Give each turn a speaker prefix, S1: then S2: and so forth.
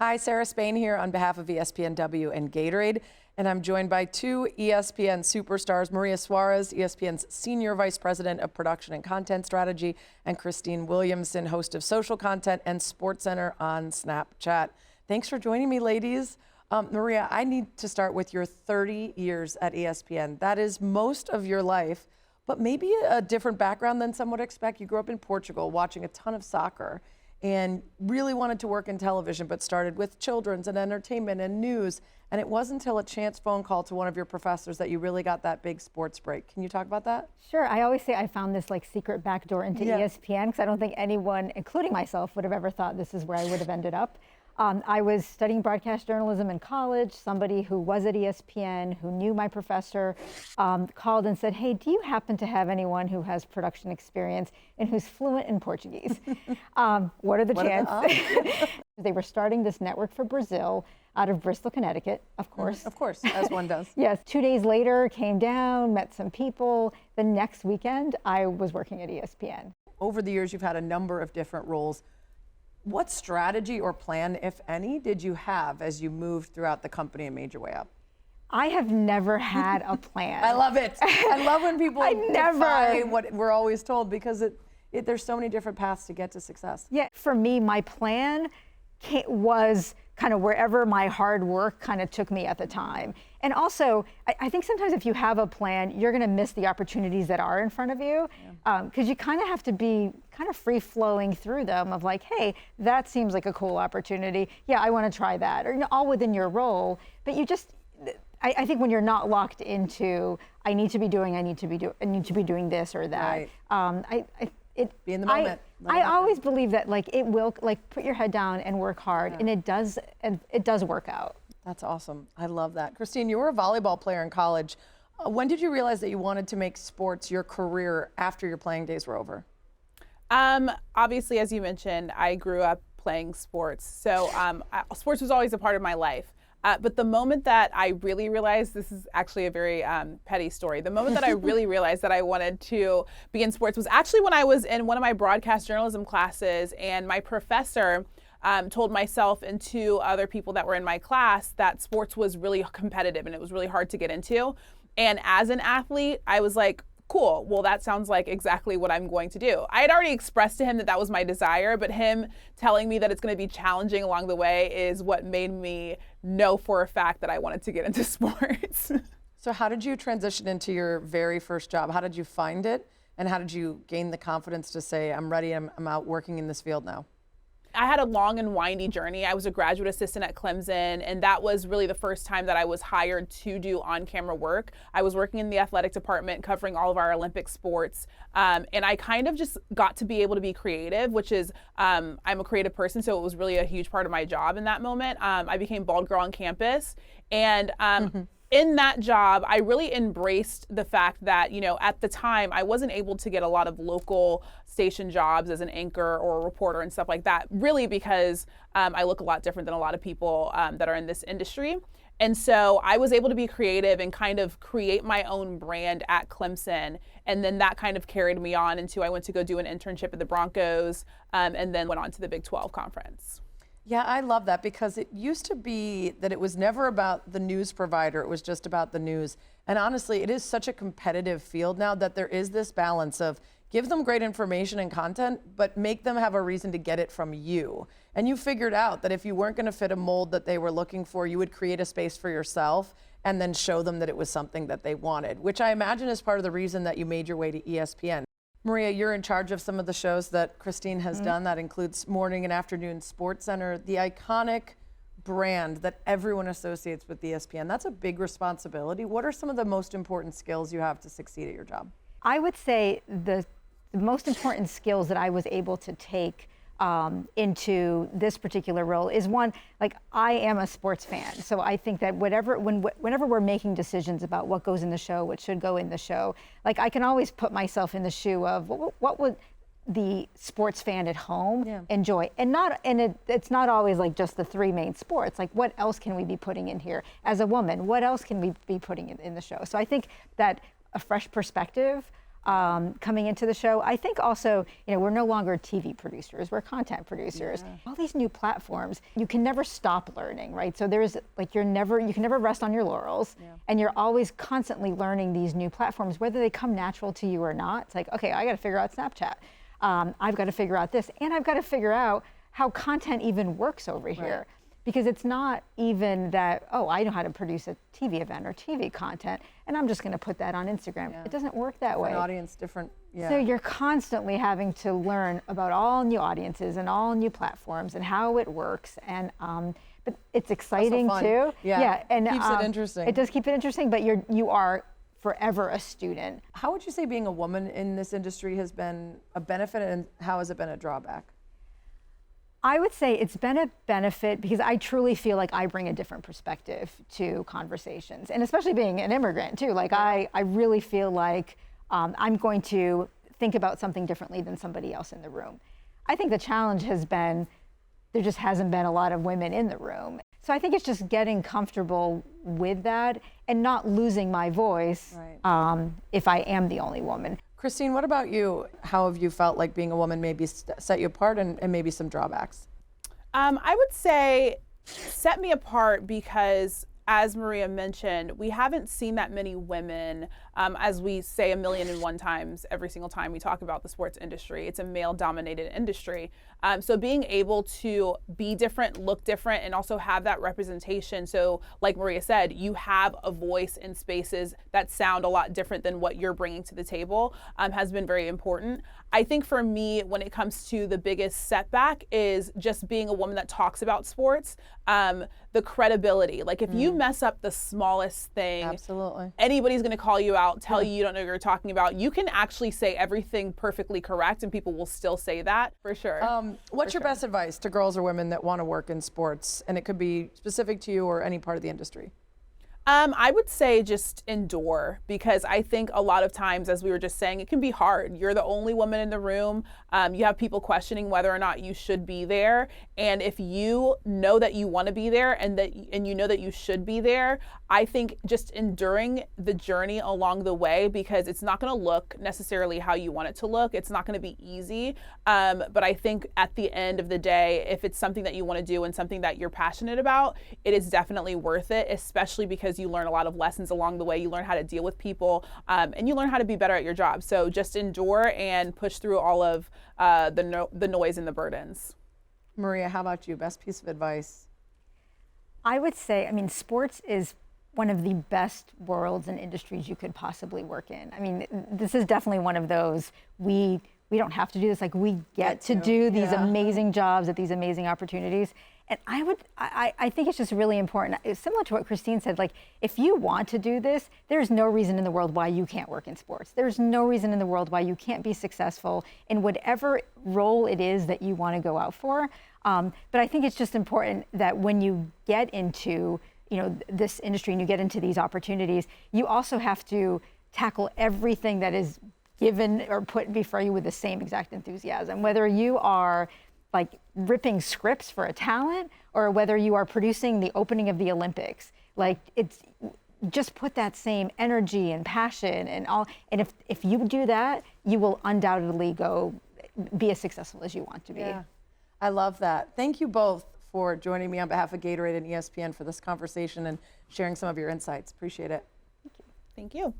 S1: Hi, Sarah Spain here on behalf of ESPNW and Gatorade, and I'm joined by two ESPN superstars, Maria Soares, ESPN's Senior Vice President of Production and Content Strategy, and Christine Williamson, host of Social Content and SportsCenter on Snapchat. Thanks for joining me, ladies. Maria, I need to start with your 30 years at ESPN. That is most of your life, but maybe a different background than some would expect. You grew up in Portugal watching a ton of soccer and really wanted to work in television, but started with children's and entertainment and news. And it wasn't until a chance phone call to one of your professors that you really got that big sports break. Can you talk about that?
S2: Sure. I always say I found this secret backdoor into ESPN because I don't think anyone, including myself, would have ever thought this is where I would have ended up. I was studying broadcast journalism in college. Somebody who was at ESPN, who knew my professor, called and said, "Hey, do you happen to have anyone who has production experience and who's fluent in Portuguese?" What are the chances? They were starting this network for Brazil out of Bristol, Connecticut, of course.
S1: Of course, as one does.
S2: Yes. 2 days later, came down, met some people. The next weekend, I was working at ESPN.
S1: Over the years, you've had a number of different roles. What strategy or plan, if any, did you have as you moved throughout the company and made your way up?
S2: I have never had a plan.
S1: I love it. I love when people defy what we're always told, because there's so many different paths to get to success.
S2: Yeah, for me, my plan was kind of wherever my hard work kind of took me at the time. And also, I think sometimes if you have a plan, you're going to miss the opportunities that are in front of you, because you kind of have to be kind of free-flowing through them of like, hey, that seems like a cool opportunity. Yeah, I want to try that. Or all within your role. But you just, I think when you're not locked into, I need to be doing this or that.
S1: Right. Be in the moment.
S2: I always believe that it will, put your head down and work hard, and it does work out.
S1: That's awesome. I love that. Christine, you were a volleyball player in college. When did you realize that you wanted to make sports your career after your playing days were over?
S3: Obviously, as you mentioned, I grew up playing sports. So sports was always a part of my life. But the moment that I really realized, this is actually a very petty story, the moment that I really realized that I wanted to be in sports was actually when I was in one of my broadcast journalism classes, and my professor told myself and two other people that were in my class that sports was really competitive and it was really hard to get into. And as an athlete, I was like, cool, well, that sounds like exactly what I'm going to do. I had already expressed to him that that was my desire, but him telling me that it's going to be challenging along the way is what made me know for a fact that I wanted to get into sports.
S1: So how did you transition into your very first job? How did you find it? And how did you gain the confidence to say, I'm ready, I'm out working in this field now?
S3: I had a long and windy journey. I was a graduate assistant at Clemson, and that was really the first time that I was hired to do on-camera work. I was working in the athletic department, covering all of our Olympic sports, and I kind of just got to be able to be creative, which is, I'm a creative person, so it was really a huge part of my job in that moment. I became bald girl on campus, and in that job, I really embraced the fact that, at the time, I wasn't able to get a lot of local station jobs as an anchor or a reporter and stuff like that, really because I look a lot different than a lot of people that are in this industry. And so I was able to be creative and kind of create my own brand at Clemson. And then that kind of carried me on into, I went to go do an internship at the Broncos, and then went on to the Big 12 conference.
S1: Yeah, I love that, because it used to be that it was never about the news provider, it was just about the news. And honestly, it is such a competitive field now that there is this balance of give them great information and content, but make them have a reason to get it from you. And you figured out that if you weren't going to fit a mold that they were looking for, you would create a space for yourself and then show them that it was something that they wanted, which I imagine is part of the reason that you made your way to ESPN. Maria, you're in charge of some of the shows that Christine has done. That includes morning and afternoon SportsCenter, the iconic brand that everyone associates with ESPN. That's a big responsibility. What are some of the most important skills you have to succeed at your job?
S2: I would say the most important skills that I was able to take into this particular role is one, I am a sports fan. So I think that whenever we're making decisions about what goes in the show, what should go in the show, I can always put myself in the shoe of what would the sports fan at home enjoy, and it's not always just the three main sports. What else can we be putting in here as a woman? What else can we be putting in the show? So I think that a fresh perspective coming into the show. I think also, we're no longer TV producers, we're content producers. Yeah. All these new platforms, you can never stop learning, right? So there's like, you can never rest on your laurels, and you're always constantly learning these new platforms, whether they come natural to you or not. It's like, okay, I got to figure out Snapchat. I've got to figure out this, and I've got to figure out how content even works over here. Because it's not even that, oh, I know how to produce a TV event or TV content, and I'm just going to put that on Instagram. It doesn't work that way.
S1: Different audience, different,
S2: So you're constantly having to learn about all new audiences and all new platforms and how it works. And but it's exciting too.
S1: And keeps it interesting.
S2: It does keep it interesting, but you are forever a student.
S1: How would you say being a woman in this industry has been a benefit, and how has it been a drawback?
S2: I would say it's been a benefit because I truly feel like I bring a different perspective to conversations, and especially being an immigrant too. Like I really feel like I'm going to think about something differently than somebody else in the room. I think the challenge has been there just hasn't been a lot of women in the room. So I think it's just getting comfortable with that and not losing my voice if I am the only woman.
S1: Christine, what about you? How have you felt like being a woman maybe set you apart, and maybe some drawbacks?
S3: I would say set me apart because, as Maria mentioned, we haven't seen that many women, as we say 1,000,001 times every single time we talk about the sports industry. It's a male-dominated industry. So being able to be different, look different, and also have that representation. So like Maria said, you have a voice in spaces that sound a lot different than what you're bringing to the table, has been very important. I think for me, when it comes to the biggest setback is just being a woman that talks about sports, the credibility. Like if you mess up the smallest thing,
S1: absolutely,
S3: anybody's gonna call you out, tell you don't know what you're talking about. You can actually say everything perfectly correct and people will still say that, for sure.
S1: What's your best advice to girls or women that want to work in sports? And it could be specific to you or any part of the industry.
S3: I would say just endure, because I think a lot of times, as we were just saying, it can be hard. You're the only woman in the room. You have people questioning whether or not you should be there. And if you know that you want to be there and you know that you should be there, I think just enduring the journey along the way, because it's not going to look necessarily how you want it to look. It's not going to be easy. But I think at the end of the day, if it's something that you want to do and something that you're passionate about, it is definitely worth it, especially because you learn a lot of lessons along the way. You learn how to deal with people, and you learn how to be better at your job. So just endure and push through all of the noise and the burdens.
S1: Maria, how about you? Best piece of advice?
S2: I would say, sports is one of the best worlds and industries you could possibly work in. This is definitely one of those, we don't have to do this. Like, we get to do these amazing jobs at these amazing opportunities. And I think it's just really important. It's similar to what Christine said. Like, if you want to do this, there's no reason in the world why you can't work in sports. There's no reason in the world why you can't be successful in whatever role it is that you want to go out for. But I think it's just important that when you get into this industry and you get into these opportunities, you also have to tackle everything that is given or put before you with the same exact enthusiasm. Whether you are like ripping scripts for a talent, or whether you are producing the opening of the Olympics, like, it's just put that same energy and passion and all. And if you do that, you will undoubtedly go be as successful as you want to be.
S1: Yeah, I love that. Thank you both for joining me on behalf of Gatorade and ESPN for this conversation and sharing some of your insights. Appreciate it.
S3: Thank you.